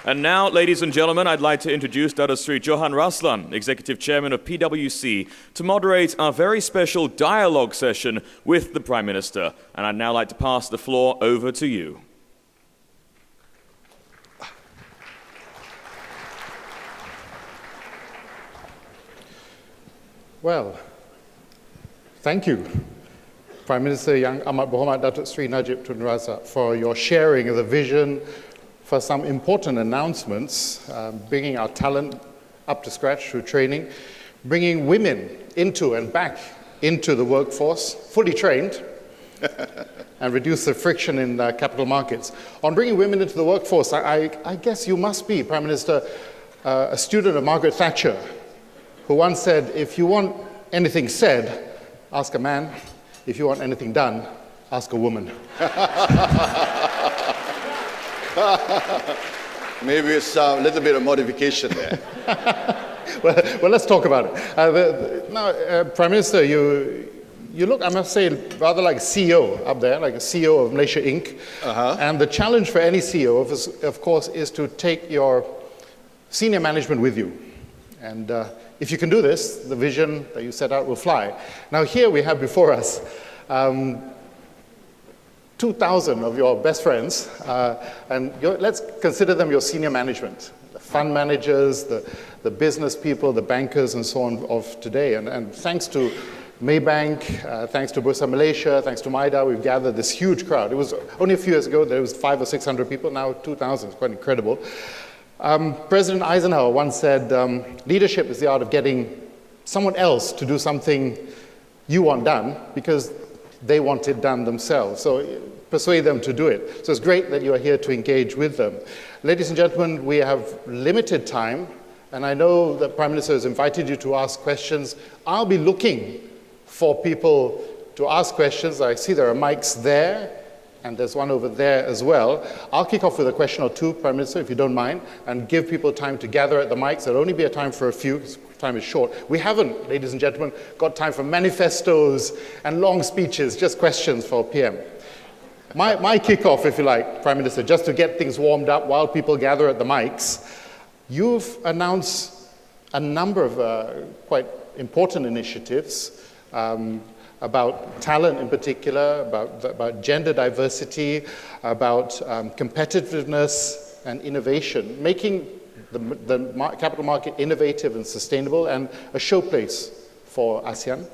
And now, ladies and gentlemen, I'd like to introduce Dato Seri Johan Raslan, Executive Chairman of PwC, to moderate our very special dialogue session with the Prime Minister. And I'd now like to pass the floor over to you. Well, thank you, Prime Minister Yang Amat Berhormat Dato Seri Najib Tun Razak, for your sharing of the vision for some important announcements, bringing our talent up to scratch through training, bringing women into and back into the workforce, fully trained, and reduce the friction in capital markets. On bringing women into the workforce, I guess you must be, Prime Minister, a student of Margaret Thatcher, who once said, if you want anything said, ask a man. If you want anything done, ask a woman. Maybe it's a little bit of modification there. well, let's talk about it. Now, Prime Minister, you look, I must say, rather like a CEO up there, like a CEO of Malaysia Inc. And the challenge for any CEO, of course, is to take your senior management with you. And if you can do this, the vision that you set out will fly. Now, here we have before us 2,000 of your best friends, and let's consider them your senior management, the fund managers, the business people, the bankers, and so on of today. And thanks to Maybank, thanks to PwC Malaysia, thanks to MIDA, we've gathered this huge crowd. It was only a few years ago, there was 500 or 600 people, now 2,000, it's quite incredible. President Eisenhower once said, leadership is the art of getting someone else to do something you want done because they want it done themselves. So persuade them to do it. So it's great that you are here to engage with them. Ladies and gentlemen, we have limited time, and I know the Prime Minister has invited you to ask questions. I'll be looking for people to ask questions. I see there are mics there, and there's one over there as well. I'll kick off with a question or two, Prime Minister, if you don't mind, and give people time to gather at the mics. There'll only be a time for a few, because time is short. We haven't, ladies and gentlemen, got time for manifestos and long speeches, just questions for PM. My kickoff, if you like, Prime Minister, just to get things warmed up while people gather at the mics, you've announced a number of quite important initiatives, about talent in particular, about gender diversity, about competitiveness and innovation, making the capital market innovative and sustainable and a showplace for ASEAN.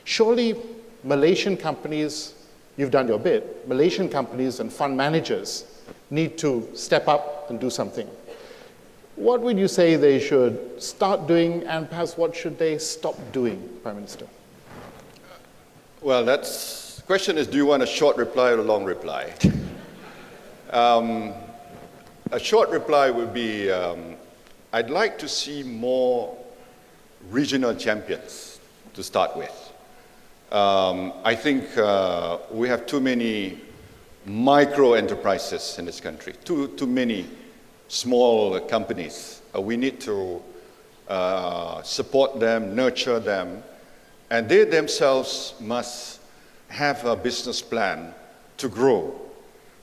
Surely Malaysian companies, you've done your bit, Malaysian companies and fund managers need to step up and do something. What would you say they should start doing, and perhaps what should they stop doing, Prime Minister? Well, the question is, do you want a short reply or a long reply? A short reply would be, I'd like to see more regional champions to start with. I think we have too many micro enterprises in this country, too many small companies. We need to support them, nurture them, and they themselves must have a business plan to grow,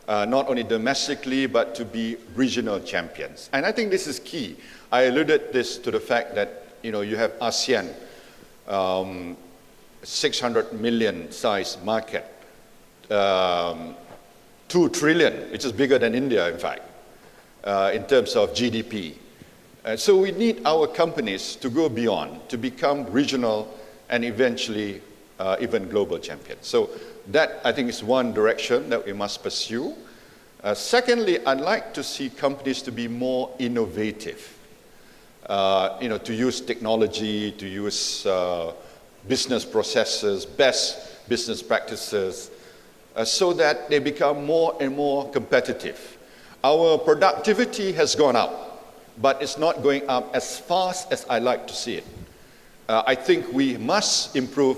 not only domestically, but to be regional champions. And I think this is key. I alluded this to the fact that, you have ASEAN, 600 million size market, 2 trillion, which is bigger than India, in fact, in terms of GDP. So we need our companies to go beyond, to become regional and eventually even global champions. So that, I think, is one direction that we must pursue. Secondly, I'd like to see companies to be more innovative, to use technology, to use business processes, best business practices, so that they become more and more competitive. Our productivity has gone up, but it's not going up as fast as I like to see it. I think we must improve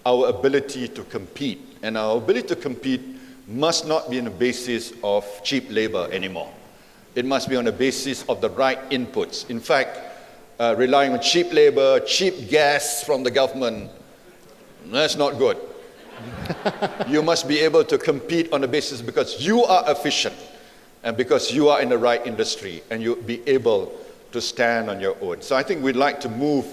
our ability to compete, and our ability to compete must not be on the basis of cheap labor anymore. It must be on the basis of the right inputs. In fact, relying on cheap labor, cheap gas from the government, that's not good. You must be able to compete on the basis because you are efficient. and because you are in the right industry and you'll be able to stand on your own. So I think we'd like to move,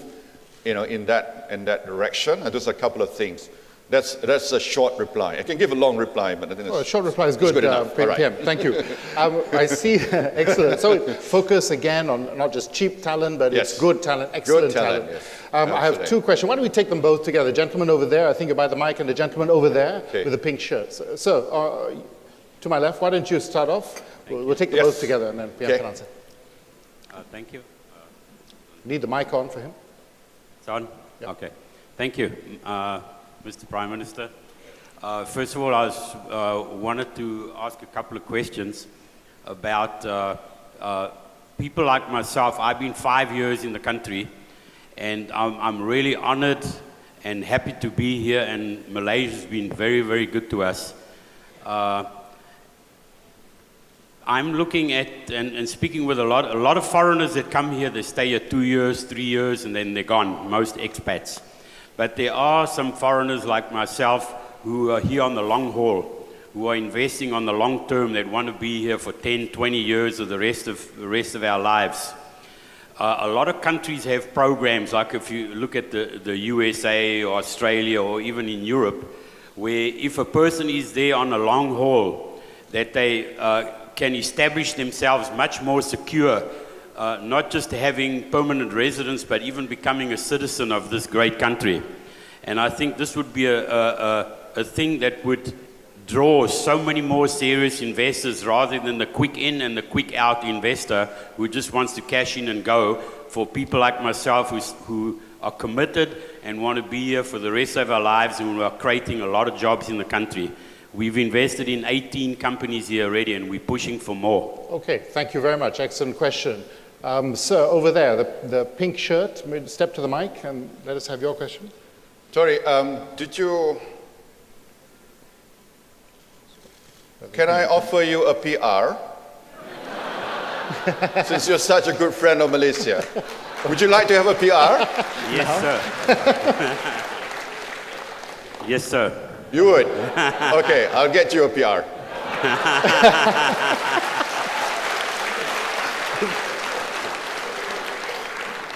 in that direction. And there's a couple of things. That's a short reply. I can give a long reply, but I think a short reply is good, enough. PM. Right. Thank you. I see, excellent. So focus again on not just cheap talent, but Yes. it's good talent, excellent Good talent, talent. yes. I have two questions. Why don't we take them both together? Gentleman over there, I think you're by the mic, and the gentleman over there with the pink shirt. So, to my left, why don't you start off? We'll take them both together, and then PM can answer. Thank you. Need the mic on for him? It's on? Yep. Okay. Thank you, Mr. Prime Minister. First of all, I wanted to ask a couple of questions about people like myself. I've been 5 years in the country, and I'm really honored and happy to be here, and Malaysia's been very, very good to us. I'm looking at and speaking with a lot of foreigners that come here. They stay here 2 years, 3 years, and then they're gone, most expats. But there are some foreigners like myself who are here on the long haul, who are investing on the long term, that want to be here for 10, 20 years or the rest of our lives. A lot of countries have programs, like if you look at the USA or Australia or even in Europe, where if a person is there on a long haul, that they can establish themselves much more secure, not just having permanent residence, but even becoming a citizen of this great country. And I think this would be a thing that would draw so many more serious investors rather than the quick in and the quick out investor who just wants to cash in and go. For people like myself who are committed and want to be here for the rest of our lives, and who are creating a lot of jobs in the country. We've invested in 18 companies here already, and we're pushing for more. Okay, thank you very much. Excellent question. Sir, over there, the pink shirt, step to the mic and let us have your question. Sorry, can I offer you a PR? Since you're such a good friend of Malaysia. Would you like to have a PR? Yes, sir. Yes, sir. You would? Okay, I'll get you a PR.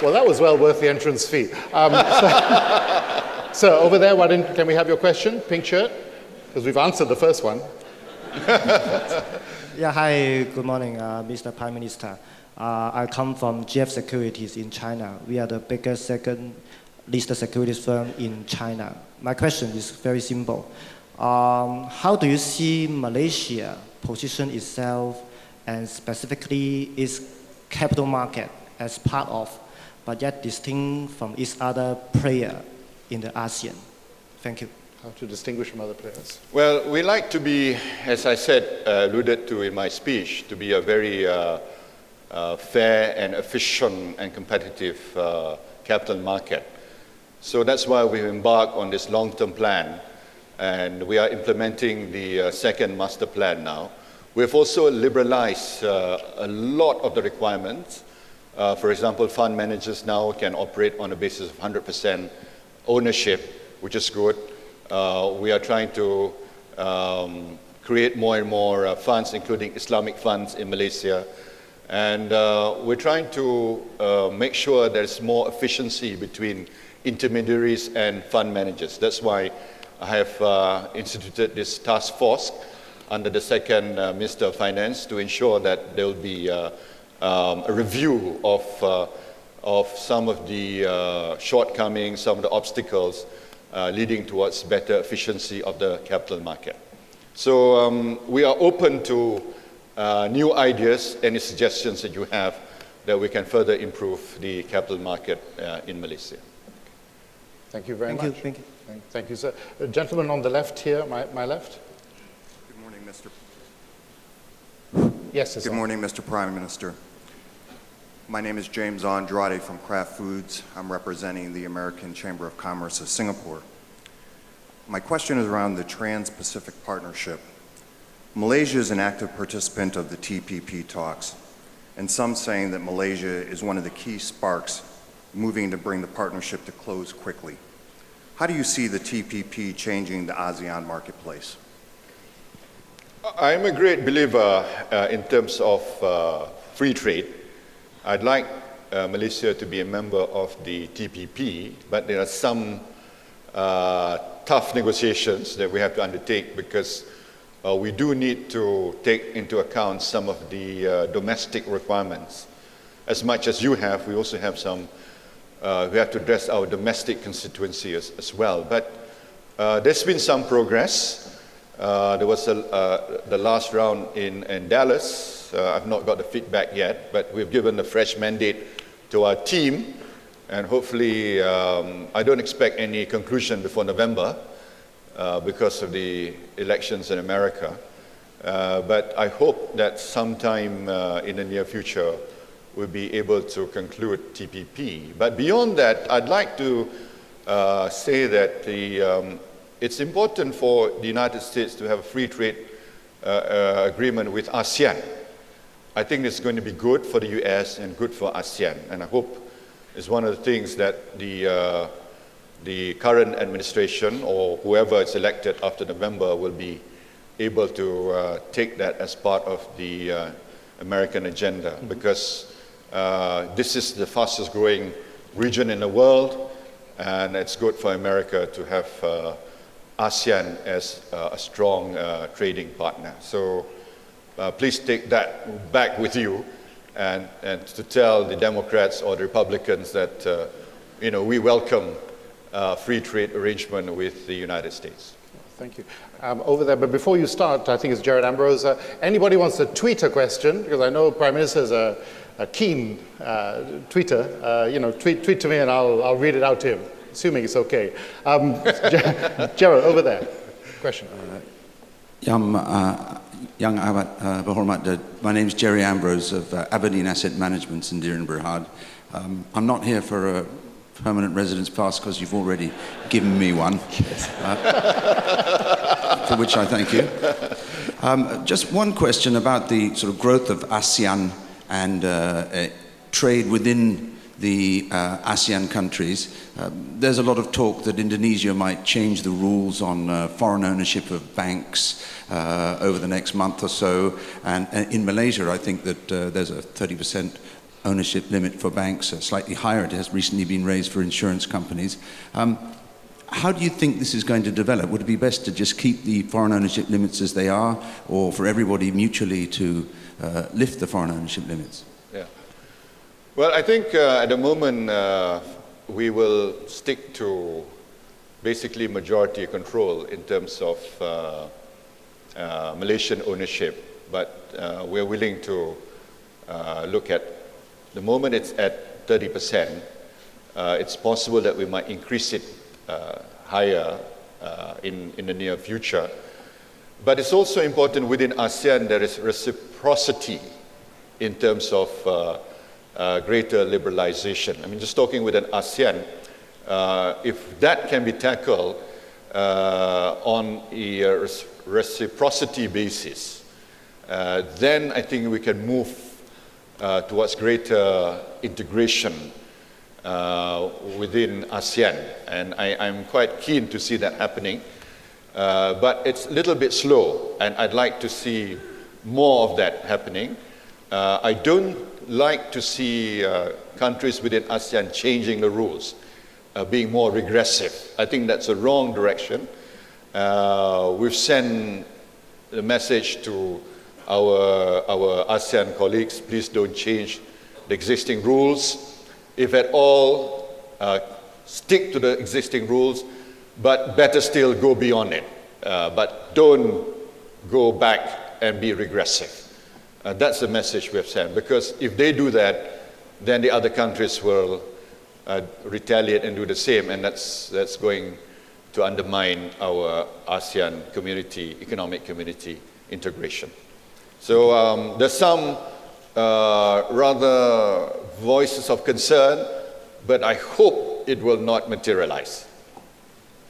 Well, that was well worth the entrance fee. So over there, can we have your question? Pink shirt? Because we've answered the first one. Yeah, hi, good morning, Mr. Prime Minister. I come from GF Securities in China. We are the biggest second listed securities firm in China. My question is very simple. How do you see Malaysia position itself and specifically its capital market as part of, but yet distinct from its other player in the ASEAN? Thank you. How to distinguish from other players? Well, we like to be, as I said, alluded to in my speech, to be a very fair and efficient and competitive capital market. So that's why we've embarked on this long-term plan, and we are implementing the second master plan now. We've also liberalized a lot of the requirements. For example, fund managers now can operate on a basis of 100% ownership, which is good. We are trying to create more and more funds, including Islamic funds in Malaysia. And we're trying to make sure there's more efficiency between intermediaries and fund managers. That's why I have instituted this task force under the second Minister of Finance to ensure that there will be a review of some of the shortcomings, some of the obstacles leading towards better efficiency of the capital market. So we are open to new ideas, any suggestions that you have that we can further improve the capital market in Malaysia. Thank you very much. Thank you. Thank you, sir. The gentleman on the left here, my left. Good morning, Mr. Yes, it's Good on. morning, Mr. Prime Minister. My name is James Andrade from Kraft Foods. I'm representing the American Chamber of Commerce of Singapore. My question is around the Trans-Pacific Partnership. Malaysia is an active participant of the TPP talks, and some saying that Malaysia is one of the key sparks moving to bring the partnership to close quickly. How do you see the TPP changing the ASEAN marketplace? I'm a great believer in terms of free trade. I'd like Malaysia to be a member of the TPP, but there are some tough negotiations that we have to undertake because we do need to take into account some of the domestic requirements. As much as you have, we also have some, we have to address our domestic constituency as well. But there's been some progress. There was the last round in Dallas. I've not got the feedback yet, but we've given a fresh mandate to our team, and hopefully I don't expect any conclusion before November because of the elections in America. But I hope that sometime in the near future we'll be able to conclude TPP. But beyond that, I'd like to say that it's important for the United States to have a free trade agreement with ASEAN. I think it's going to be good for the US and good for ASEAN, and I hope it's one of the things that the current administration or whoever is elected after November will be able to take that as part of the American agenda, because this is the fastest growing region in the world, and it's good for America to have ASEAN as a strong trading partner. So please take that back with you and to tell the Democrats or the Republicans that we welcome free trade arrangement with the United States. Thank you. Over there, but before you start, I think it's Jared Ambrose. Anybody wants to tweet a question? Because I know Prime Minister is a keen tweeter. Tweet to me and I'll read it out to him, assuming it's okay. Gerald, over there. Question. Young Awat Berhormat, my name is Jerry Ambrose of Aberdeen Asset Management in Diran Berhad. I'm not here for a permanent residence pass because you've already given me one, for which I thank you. Just one question about the sort of growth of ASEAN and trade within the ASEAN countries. There's a lot of talk that Indonesia might change the rules on foreign ownership of banks over the next month or so. And in Malaysia, I think that there's a 30% ownership limit for banks, slightly higher. It has recently been raised for insurance companies. How do you think this is going to develop? Would it be best to just keep the foreign ownership limits as they are, or for everybody mutually to lift the foreign ownership limits? Yeah. Well, I think at the moment we will stick to basically majority control in terms of Malaysian ownership, but we're willing to look at, the moment it's at 30%, it's possible that we might increase it higher in the near future. But it's also important within ASEAN there is reciprocity in terms of greater liberalization. I mean, just talking with an ASEAN, if that can be tackled on a reciprocity basis, then I think we can move towards greater integration within ASEAN. And I'm quite keen to see that happening. But it's a little bit slow, and I'd like to see more of that happening. I don't like to see countries within ASEAN changing the rules, being more regressive. I think that's a wrong direction. We've sent the message to our ASEAN colleagues, please don't change the existing rules. If at all, stick to the existing rules, but better still go beyond it. But don't go back and be regressive. That's the message we have sent, because if they do that, then the other countries will retaliate and do the same, and that's going to undermine our ASEAN community, economic community integration. So there's some rather voices of concern, but I hope it will not materialize.